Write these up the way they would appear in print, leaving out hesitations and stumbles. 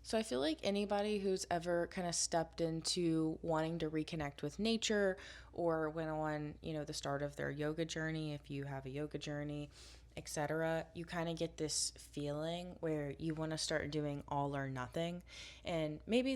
So I feel like anybody who's ever kind of stepped into wanting to reconnect with nature or went on, the start of their yoga journey, if you have a yoga journey, etc., you kind of get this feeling where you want to start doing all or nothing. And maybe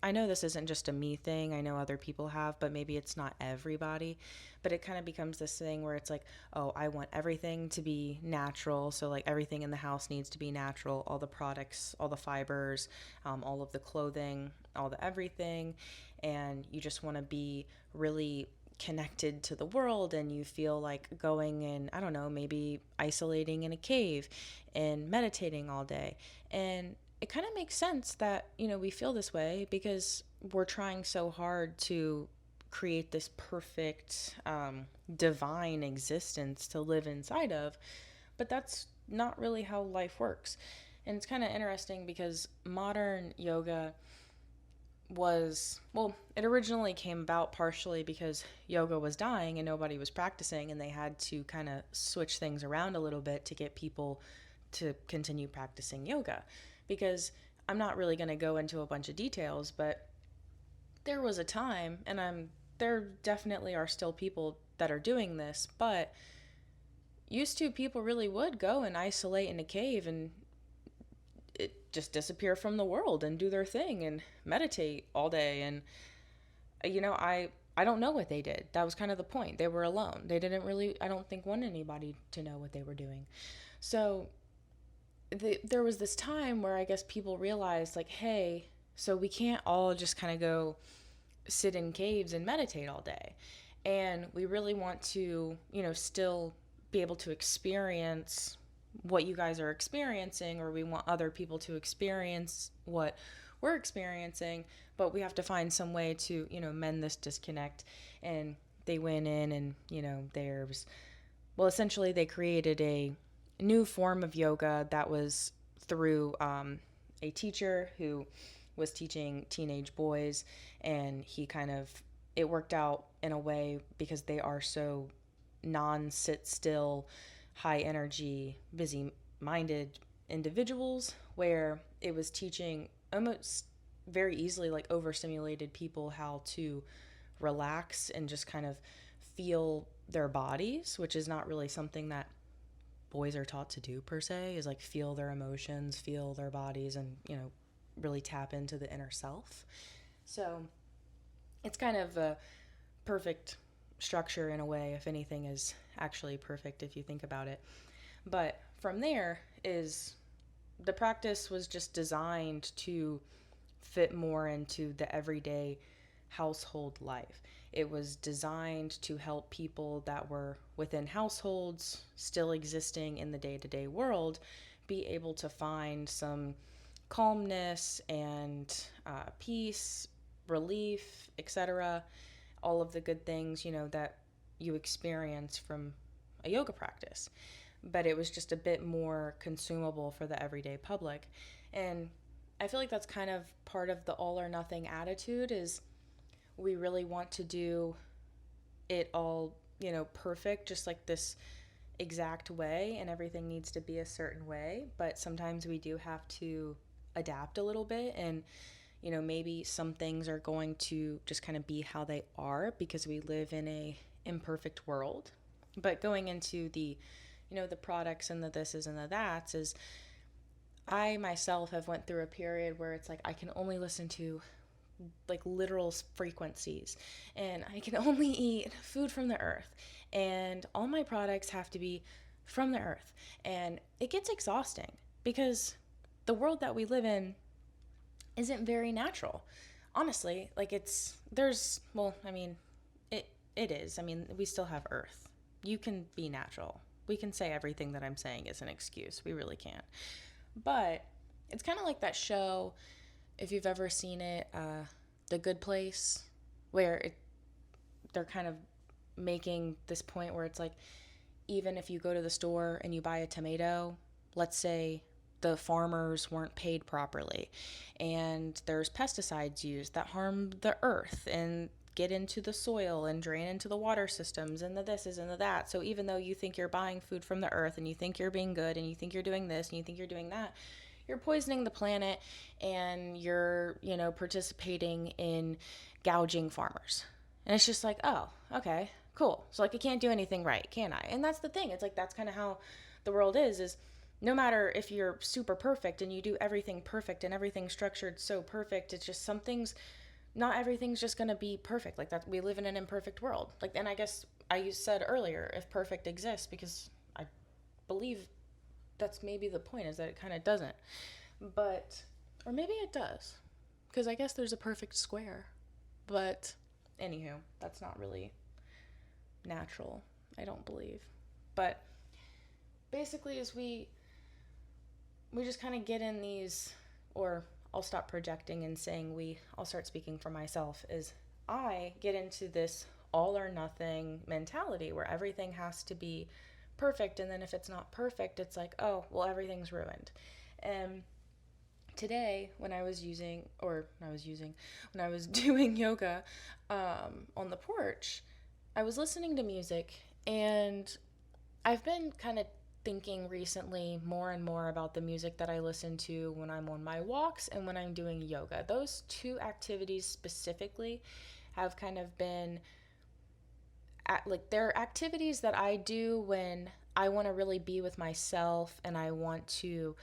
I know this isn't just a me thing. I know other people have, but maybe it's not everybody. But it kind of becomes this thing where it's like, oh, I want everything to be natural. So, like, everything in the house needs to be natural, all the products, all the fibers, all of the clothing, all the everything. And you just want to be really connected to the world, and you feel like going and, I don't know, maybe isolating in a cave and meditating all day. And it kind of makes sense that, we feel this way because we're trying so hard to create this perfect divine existence to live inside of. But that's not really how life works. And it's kind of interesting because modern yoga it originally came about partially because yoga was dying and nobody was practicing, and they had to kind of switch things around a little bit to get people to continue practicing yoga. Because I'm not really going to go into a bunch of details, but there was a time, and there definitely are still people that are doing this, but used to, people really would go and isolate in a cave and just disappear from the world and do their thing and meditate all day. And I don't know what they did. That was kind of the point. They were alone. They didn't really, I don't think, want anybody to know what they were doing. So there was this time where I guess people realized, like, hey, so we can't all just kind of go sit in caves and meditate all day. And we really want to, still be able to experience what you guys are experiencing, or we want other people to experience what we're experiencing, but we have to find some way to, mend this disconnect. And they went in and, essentially they created a new form of yoga that was through a teacher who was teaching teenage boys, and it worked out in a way because they are so non-sit still, high energy, busy minded individuals, where it was teaching almost very easily, like, overstimulated people how to relax and just kind of feel their bodies, which is not really something that boys are taught to do per se, is like feel their emotions, feel their bodies, and, really tap into the inner self. So it's kind of a perfect structure in a way, if anything is actually perfect if you think about it. But from there is the practice was just designed to fit more into the everyday household life. It was designed to help people that were within households still existing in the day-to-day world be able to find some calmness and peace, relief, etc. All of the good things, that you experience from a yoga practice. But it was just a bit more consumable for the everyday public. And I feel like that's kind of part of the all or nothing attitude, is we really want to do it all, perfect, just like this exact way, and everything needs to be a certain way. But sometimes we do have to adapt a little bit, and maybe some things are going to just kind of be how they are because we live in a imperfect world. But going into the, the products and the thises and the that's, is I myself have went through a period where it's like I can only listen to like literal frequencies, and I can only eat food from the earth, and all my products have to be from the earth. And it gets exhausting because the world that we live in isn't very natural. Honestly, like, it is. I mean, we still have earth. You can be natural. We can say everything that I'm saying is an excuse. We really can't. But it's kind of like that show, if you've ever seen it, The Good Place, where they're kind of making this point where it's like, even if you go to the store and you buy a tomato, let's say the farmers weren't paid properly, and there's pesticides used that harm the earth and get into the soil and drain into the water systems and the this is and the that. So even though you think you're buying food from the earth and you think you're being good and you think you're doing this and you think you're doing that, you're poisoning the planet and you're, participating in gouging farmers. And it's just like, oh, okay, cool. So like I can't do anything right, can I? And that's the thing. It's like that's kind of how the world is no matter if you're super perfect and you do everything perfect and everything structured so perfect, it's just some things, not everything's just going to be perfect. Like that, we live in an imperfect world. Like, and I guess I said earlier, if perfect exists, because I believe that's maybe the point, is that it kind of doesn't. But, or maybe it does, because I guess there's a perfect square. But, anywho, that's not really natural, I don't believe. But basically, as we just kind of get in these, or I'll stop projecting and saying I'll start speaking for myself, is I get into this all or nothing mentality where everything has to be perfect, and then if it's not perfect, it's like, oh, well, everything's ruined. And today, when I was doing yoga on the porch, I was listening to music, and I've been kind of thinking recently more and more about the music that I listen to when I'm on my walks and when I'm doing yoga. Those two activities specifically have kind of been they're activities that I do when I want to really be with myself and I want to,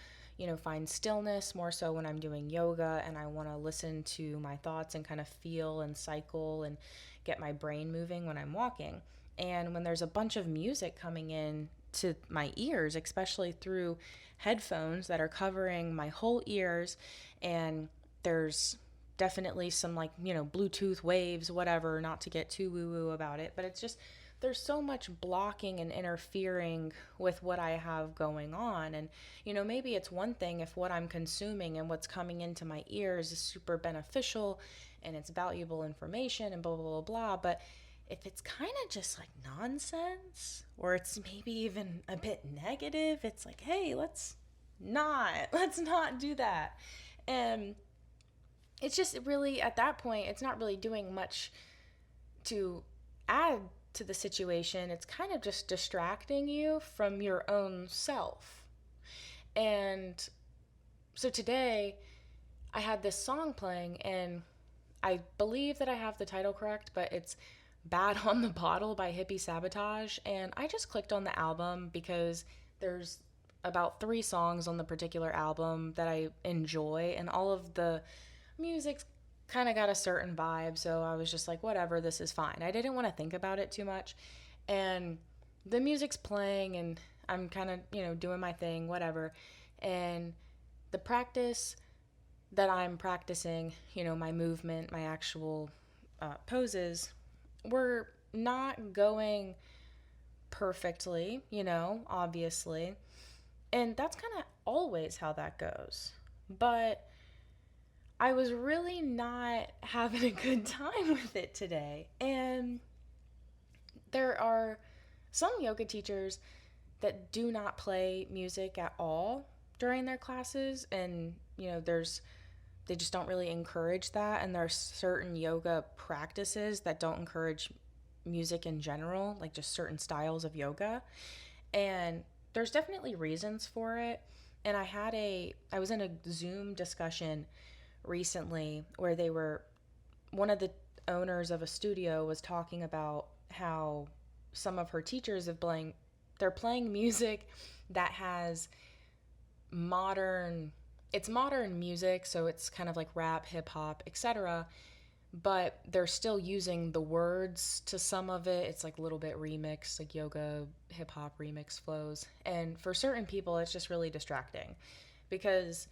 find stillness, more so when I'm doing yoga, and I want to listen to my thoughts and kind of feel and cycle and get my brain moving when I'm walking. And when there's a bunch of music coming in to my ears, especially through headphones that are covering my whole ears, and there's definitely some Bluetooth waves, whatever, not to get too woo woo about it, but it's just, there's so much blocking and interfering with what I have going on. And, maybe it's one thing if what I'm consuming and what's coming into my ears is super beneficial and it's valuable information and blah, blah, blah, blah. But if it's kind of just like nonsense, or it's maybe even a bit negative, it's like, hey, let's not do that. And it's just really, at that point, it's not really doing much to add to the situation. It's kind of just distracting you from your own self. And so today I had this song playing, and I believe that I have the title correct, but it's Bad on the Bottle by Hippie Sabotage. And I just clicked on the album because there's about 3 songs on the particular album that I enjoy, and all of the music's kind of got a certain vibe, so I was just like, whatever, this is fine. I didn't want to think about it too much. And the music's playing, and I'm kind of, doing my thing, whatever. And the practice that I'm practicing, my movement, my actual poses, were not going perfectly, obviously. And that's kind of always how that goes. But I was really not having a good time with it today. And there are some yoga teachers that do not play music at all during their classes. And, they just don't really encourage that. And there are certain yoga practices that don't encourage music in general, like just certain styles of yoga. And there's definitely reasons for it. And I was in a Zoom discussion recently where one of the owners of a studio was talking about how some of her teachers they're playing music that has modern music, so it's kind of like rap, hip hop, etc., but they're still using the words to some of it. It's like a little bit remixed, like yoga, hip hop remix flows. And for certain people, it's just really distracting because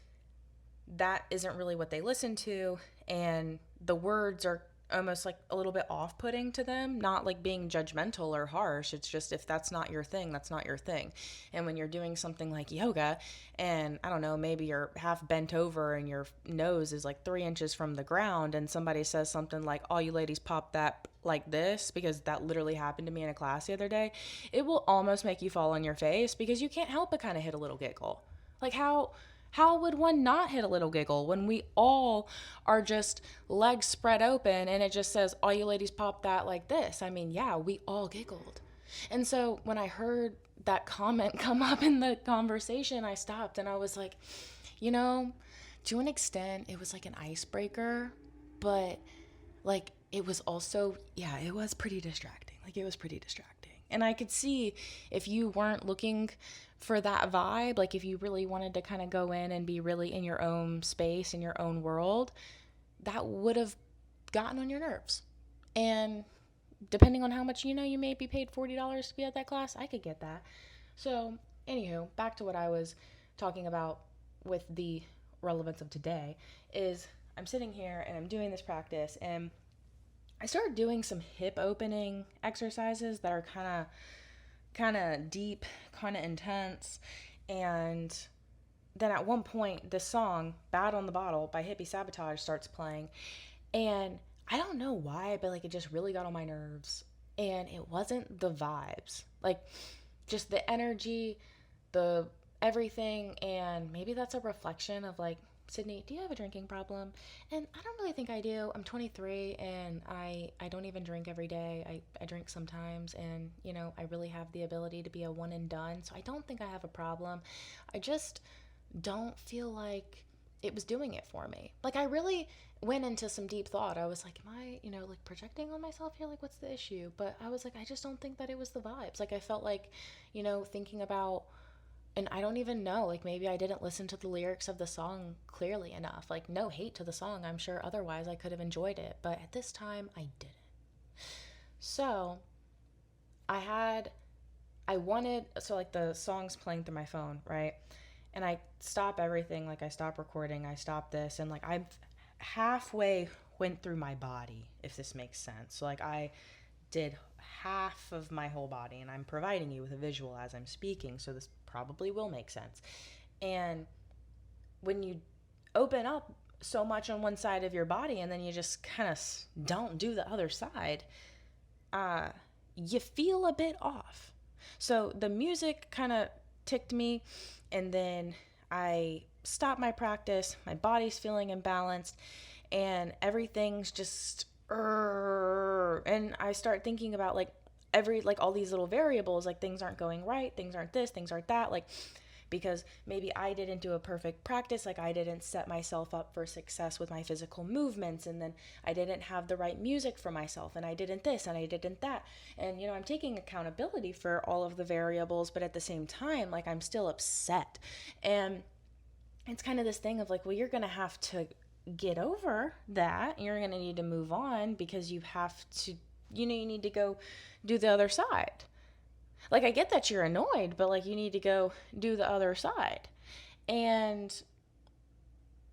that isn't really what they listen to, and the words are almost like a little bit off-putting to them, not like being judgmental or harsh. It's just, if that's not your thing, that's not your thing. And when you're doing something like yoga, and I don't know, maybe you're half bent over and your nose is like 3 inches from the ground, and somebody says something like, all you ladies pop that like this, because that literally happened to me in a class the other day, it will almost make you fall on your face because you can't help but kind of hit a little giggle. Like, how would one not hit a little giggle when we all are just legs spread open and it just says, all you ladies pop that like this? I mean, yeah, we all giggled. And so when I heard that comment come up in the conversation, I stopped and I was like, You know, to an extent, it was like an icebreaker, but like it was also, yeah, it was pretty distracting. Like it was pretty distracting. And I could see if you weren't looking for that vibe, like if you really wanted to kind of go in and be really in your own space, in your own world, that would have gotten on your nerves. And depending on how much you may be paid $40 to be at that class, I could get that. So, anywho, back to what I was talking about with the relevance of today is I'm sitting here and I'm doing this practice, and I started doing some hip opening exercises that are kind of deep, kind of intense, and then at one point the song Bad on the Bottle by Hippie Sabotage starts playing, and I don't know why, but like it just really got on my nerves. And it wasn't the vibes. Like just the energy, the everything, and maybe that's a reflection of like, Sydney, do you have a drinking problem? And I don't really think I do. I'm 23 and I don't even drink every day. I drink sometimes, and I really have the ability to be a one and done. So I don't think I have a problem. I just don't feel like it was doing it for me. Like I really went into some deep thought. I was like, am I, like projecting on myself here? Like what's the issue? But I was like, I just don't think that it was the vibes. Like I felt like, thinking about, and I don't even know, like maybe I didn't listen to the lyrics of the song clearly enough. Like no hate to the song. I'm sure otherwise I could have enjoyed it, but at this time I didn't. So, I had I wanted, so like the song's playing through my phone, right? And I stop everything, like I stop recording, I stop this, and like I halfway went through my body, if this makes sense. So like I did half of my whole body, and I'm providing you with a visual as I'm speaking, so this probably will make sense. And when you open up so much on one side of your body and then you just kind of don't do the other side, uh, you feel a bit off. So the music kind of ticked me, and then I stopped my practice. My body's feeling imbalanced, and everything's just, and I start thinking about like all these little variables, like things aren't going right, things aren't this, things aren't that, like because maybe I didn't do a perfect practice, like I didn't set myself up for success with my physical movements, and then I didn't have the right music for myself, and I didn't this and I didn't that. And I'm taking accountability for all of the variables, but at the same time, like I'm still upset. And it's kind of this thing of like, well, you're going to have to get over that. You're going to need to move on because you have to, you need to go do the other side. Like, I get that you're annoyed, but like, you need to go do the other side. And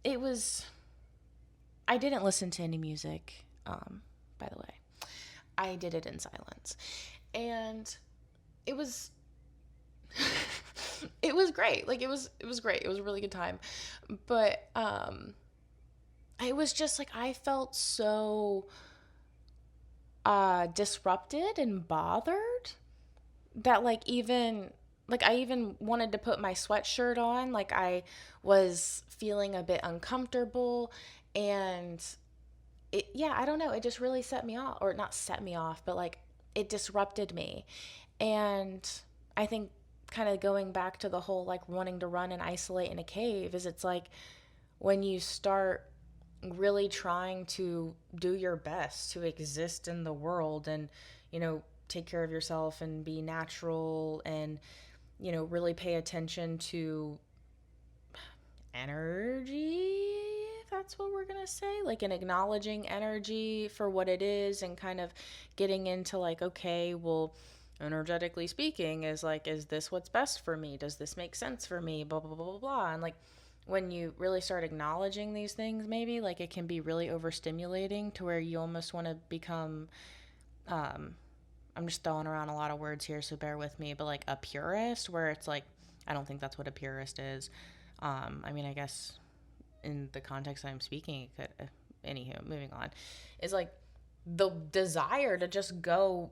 it was, I didn't listen to any music, by the way. I did it in silence. And it was, it was great. Like, it was great. It was a really good time. But, it was just like, I felt so, disrupted and bothered that like I even wanted to put my sweatshirt on. Like I was feeling a bit uncomfortable, and I don't know, it just really set me off, or not set me off, but like it disrupted me. And I think kind of going back to the whole like wanting to run and isolate in a cave is, it's like when you start really trying to do your best to exist in the world and take care of yourself and be natural and really pay attention to energy, if that's what we're gonna say, like, and acknowledging energy for what it is, and kind of getting into like, okay, well, energetically speaking, is this what's best for me? Does this make sense for me? Blah blah blah blah blah. And like when you really start acknowledging these things, maybe like it can be really overstimulating to where you almost want to become, I'm just throwing around a lot of words here, so bear with me, but like a purist, where it's like, I don't think that's what a purist is. I mean, I guess in the context I'm speaking, it could, anywho, moving on, is like the desire to just go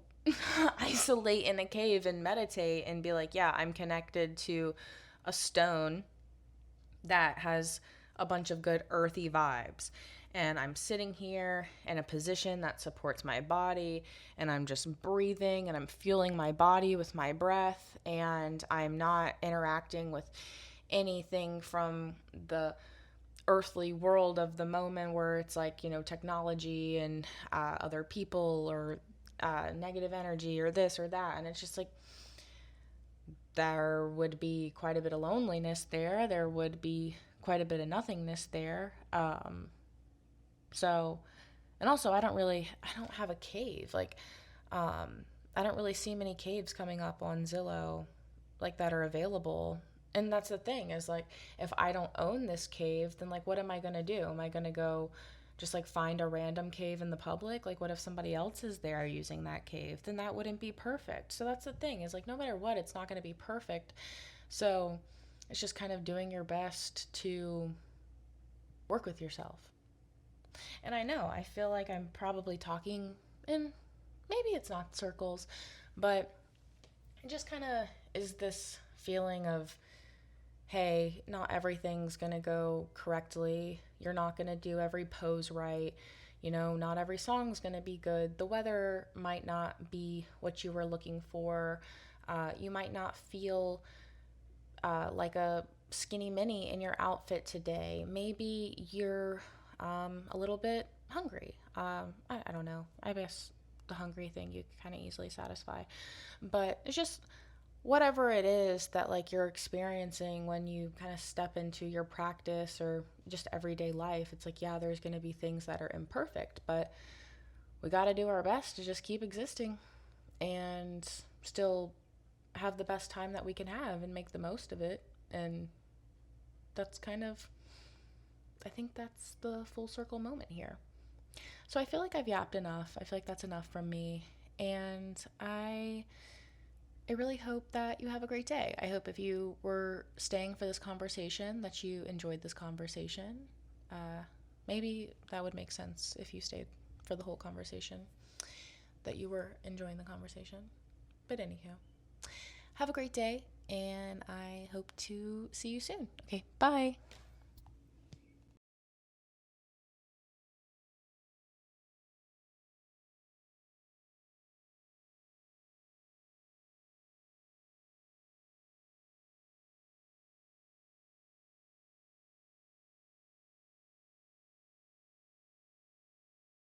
isolate in a cave and meditate and be like, yeah, I'm connected to a stone that has a bunch of good earthy vibes. And I'm sitting here in a position that supports my body, and I'm just breathing and I'm fueling my body with my breath, and I'm not interacting with anything from the earthly world of the moment where it's like, technology and other people, or negative energy, or this or that. And it's just like, there would be quite a bit of loneliness there. There would be quite a bit of nothingness there. So, and also, I don't have a cave. Like, I don't really see many caves coming up on Zillow like that are available. And that's the thing, is like, if I don't own this cave, then like, what am I going to do? Am I going to go just like find a random cave in the public? Like, what if somebody else is there using that cave? Then that wouldn't be perfect. So that's the thing, is like, no matter what, it's not going to be perfect. So it's just kind of doing your best to work with yourself. And I know, I feel like I'm probably talking in, maybe it's not circles, but it just kind of is this feeling of, hey, not everything's going to go correctly. You're not going to do every pose right. Not every song's going to be good. The weather might not be what you were looking for. You might not feel like a skinny mini in your outfit today. Maybe you're a little bit hungry. I don't know. I guess the hungry thing you kind of easily satisfy. But it's just whatever it is that like you're experiencing when you kind of step into your practice or just everyday life. It's like, yeah, there's going to be things that are imperfect, but we got to do our best to just keep existing and still have the best time that we can have and make the most of it. And that's kind of, I think that's the full circle moment here. So I feel like I've yapped enough. I feel like that's enough from me. And I really hope that you have a great day. I hope if you were staying for this conversation that you enjoyed this conversation. Maybe that would make sense if you stayed for the whole conversation, that you were enjoying the conversation. But anywho, have a great day, and I hope to see you soon. Okay, bye.